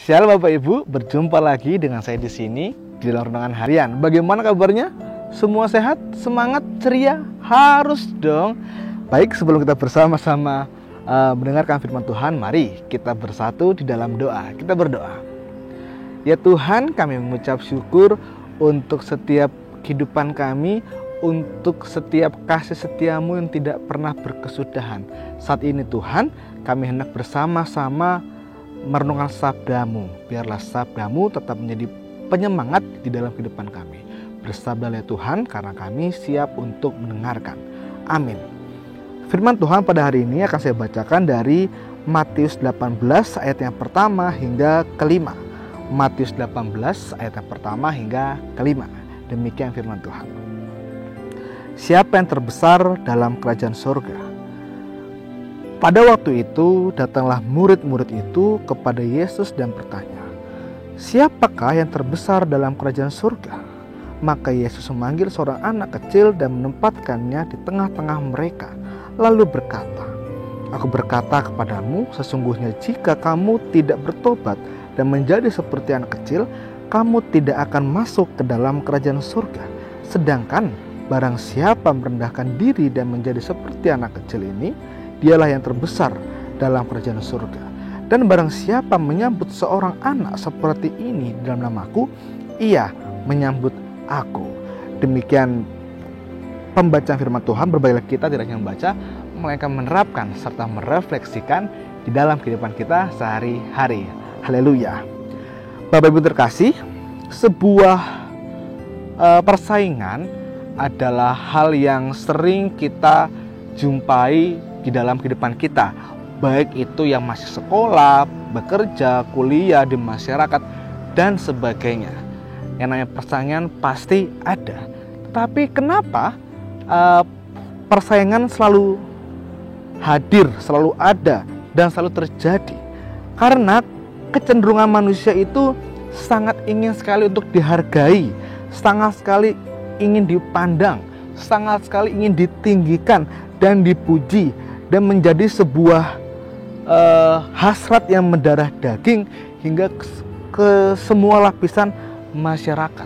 Shalom Bapak Ibu, berjumpa lagi dengan saya di sini di dalam renungan harian. Bagaimana kabarnya? Semua sehat, semangat, ceria? Harus dong. Baik, sebelum kita bersama-sama mendengarkan firman Tuhan, mari kita bersatu di dalam doa. Kita berdoa. Ya Tuhan, kami mengucap syukur untuk setiap kehidupan kami, untuk setiap kasih setiamu yang tidak pernah berkesudahan. Saat ini Tuhan, kami hendak bersama-sama merenungkan sabdamu. Biarlah sabdamu tetap menjadi penyemangat di dalam kehidupan kami. Bersabdalah Tuhan, karena kami siap untuk mendengarkan. Amin. Firman Tuhan pada hari ini akan saya bacakan dari Matius 18 ayat yang pertama hingga kelima. Matius 18 ayat yang pertama hingga kelima. Demikian firman Tuhan. Siapa yang terbesar dalam kerajaan surga? Pada waktu itu datanglah murid-murid itu kepada Yesus dan bertanya, siapakah yang terbesar dalam kerajaan surga? Maka Yesus memanggil seorang anak kecil dan menempatkannya di tengah-tengah mereka, lalu berkata, aku berkata kepadamu, sesungguhnya jika kamu tidak bertobat dan menjadi seperti anak kecil, kamu tidak akan masuk ke dalam kerajaan surga. Sedangkan barang siapa merendahkan diri dan menjadi seperti anak kecil ini, dialah yang terbesar dalam kerajaan surga. Dan barang siapa menyambut seorang anak seperti ini dalam namaku, ia menyambut aku. Demikian pembacaan firman Tuhan. Berbaiklah kita tidak hanya membaca, melainkan menerapkan serta merefleksikan di dalam kehidupan kita sehari-hari. Haleluya. Bapak Ibu terkasih, sebuah persaingan adalah hal yang sering kita jumpai di dalam kehidupan kita, baik itu yang masih sekolah, bekerja, kuliah, di masyarakat, dan sebagainya. Yang namanya persaingan pasti ada. Tetapi kenapa persaingan selalu hadir, selalu ada, dan selalu terjadi? Karena kecenderungan manusia itu sangat ingin sekali untuk dihargai, sangat sekali ingin dipandang, sangat sekali ingin ditinggikan dan dipuji, dan menjadi sebuah hasrat yang mendarah daging hingga ke semua lapisan masyarakat.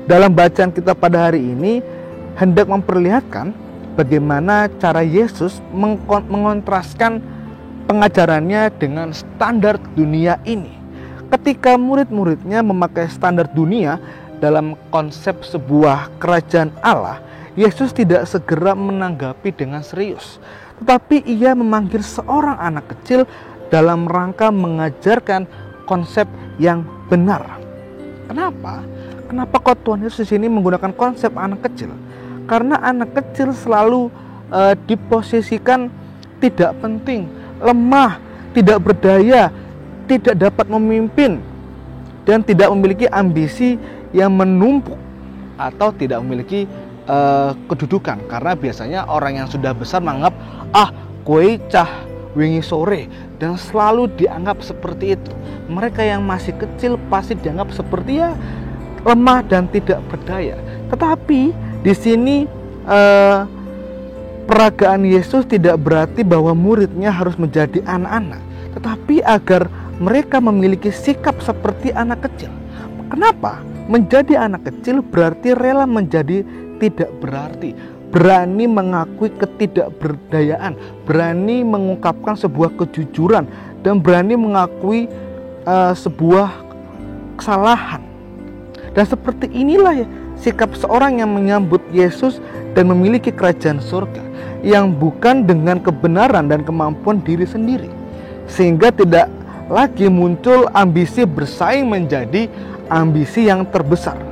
Dalam bacaan kita pada hari ini hendak memperlihatkan bagaimana cara Yesus mengontraskan pengajarannya dengan standar dunia ini. Ketika murid-muridnya memakai standar dunia dalam konsep sebuah kerajaan Allah, Yesus tidak segera menanggapi dengan serius, tetapi ia memanggil seorang anak kecil dalam rangka mengajarkan konsep yang benar. Kenapa? Kenapa kok Tuhan Yesus di sini menggunakan konsep anak kecil? Karena anak kecil selalu diposisikan tidak penting, lemah, tidak berdaya, tidak dapat memimpin, dan tidak memiliki ambisi yang menumpuk atau tidak memiliki kedudukan. Karena biasanya orang yang sudah besar menganggap kue cah wingi sore, dan selalu dianggap seperti itu. Mereka yang masih kecil pasti dianggap seperti lemah dan tidak berdaya. Tetapi di sini peragaan Yesus tidak berarti bahwa muridnya harus menjadi anak-anak, tetapi agar mereka memiliki sikap seperti anak kecil. Kenapa? Menjadi anak kecil berarti rela menjadi tidak berarti, berani mengakui ketidakberdayaan, berani mengungkapkan sebuah kejujuran, dan berani mengakui sebuah kesalahan. Dan seperti inilah sikap seorang yang menyambut Yesus dan memiliki kerajaan surga, yang bukan dengan kebenaran dan kemampuan diri sendiri, sehingga tidak lagi muncul ambisi bersaing menjadi ambisi yang terbesar.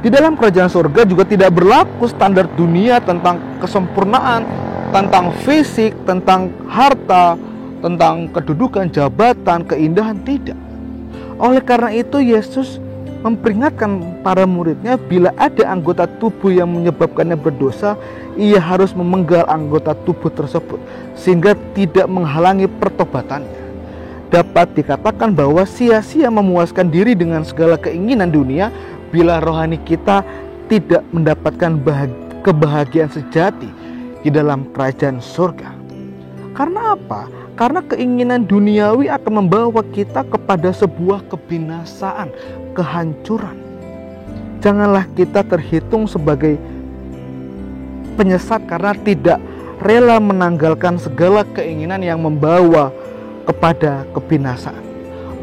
Di dalam kerajaan surga juga tidak berlaku standar dunia tentang kesempurnaan, tentang fisik, tentang harta, tentang kedudukan, jabatan, keindahan, tidak. Oleh karena itu Yesus memperingatkan para muridnya, bila ada anggota tubuh yang menyebabkannya berdosa, ia harus memenggal anggota tubuh tersebut sehingga tidak menghalangi pertobatannya. Dapat dikatakan bahwa sia-sia memuaskan diri dengan segala keinginan dunia bila rohani kita tidak mendapatkan kebahagiaan sejati di dalam kerajaan surga. Karena apa? Karena keinginan duniawi akan membawa kita kepada sebuah kebinasaan, kehancuran. Janganlah kita terhitung sebagai penyesat karena tidak rela menanggalkan segala keinginan yang membawa kepada kebinasaan.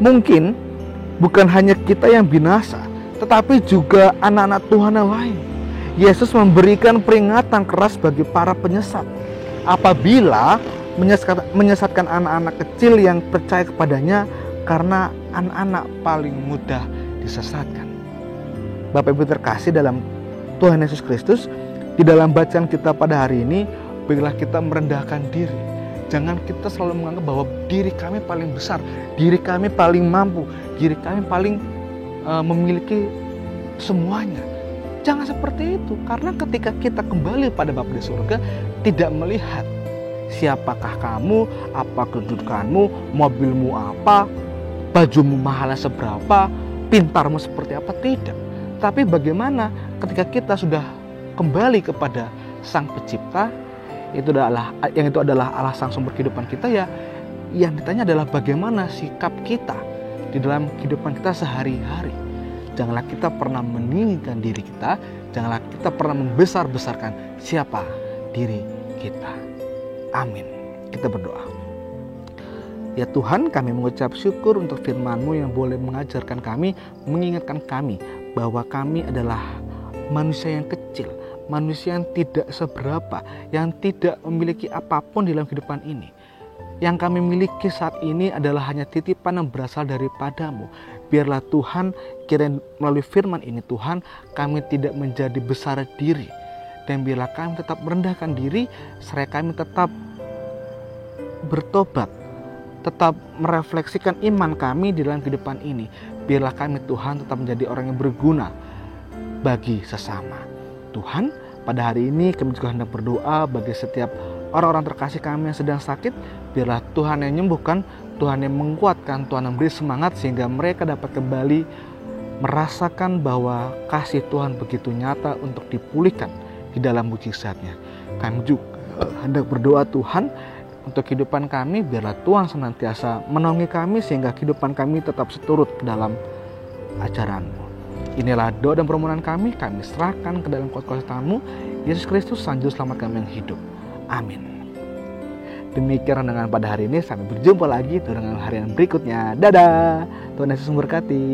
Mungkin bukan hanya kita yang binasa, tetapi juga anak-anak Tuhan yang lain. Yesus memberikan peringatan keras bagi para penyesat apabila menyesatkan anak-anak kecil yang percaya kepadanya, karena anak-anak paling mudah disesatkan. Bapak Ibu terkasih dalam Tuhan Yesus Kristus, di dalam bacaan kita pada hari ini, bila kita merendahkan diri, jangan kita selalu menganggap bahwa diri kami paling besar, diri kami paling mampu, diri kami paling memiliki semuanya. Jangan seperti itu, karena ketika kita kembali pada Bapa di surga, tidak melihat siapakah kamu, apa kedudukanmu, mobilmu apa, bajumu mahalnya seberapa, pintarmu seperti apa, tidak. Tapi bagaimana ketika kita sudah kembali kepada Sang Pencipta, itu adalah Allah Sang Sumber kehidupan kita, ya, yang ditanya adalah bagaimana sikap kita di dalam kehidupan kita sehari-hari. Janganlah kita pernah meninggikan diri kita, janganlah kita pernah membesar-besarkan siapa diri kita. Amin. Kita berdoa. Ya Tuhan, kami mengucap syukur untuk firman-Mu yang boleh mengajarkan kami, mengingatkan kami bahwa kami adalah manusia yang kecil, manusia yang tidak seberapa, yang tidak memiliki apapun di dalam kehidupan ini. Yang kami miliki saat ini adalah hanya titipan yang berasal daripada-Mu. Biarlah Tuhan, kiranya melalui firman ini Tuhan, kami tidak menjadi besar diri. Dan biarlah kami tetap merendahkan diri, serta kami tetap bertobat, tetap merefleksikan iman kami di dalam kehidupan ini. Biarlah kami Tuhan tetap menjadi orang yang berguna bagi sesama. Tuhan, pada hari ini kami juga hendak berdoa bagi setiap orang-orang terkasih kami yang sedang sakit. Biarlah Tuhan yang menyembuhkan, Tuhan yang menguatkan, Tuhan yang beri semangat sehingga mereka dapat kembali merasakan bahwa kasih Tuhan begitu nyata untuk dipulihkan di dalam mujizatnya. Kami juga hendak berdoa Tuhan untuk kehidupan kami, biarlah Tuhan senantiasa menaungi kami sehingga kehidupan kami tetap seturut ke dalam ajaran-Mu. Inilah doa dan permohonan kami serahkan ke dalam kuasa tangan-Mu, Yesus Kristus, Sang Juru Selamat kami yang hidup. Amin. Demikian renungan pada hari ini, sampai berjumpa lagi dengan harian berikutnya. Dadah, Tuhan Yesus memberkati.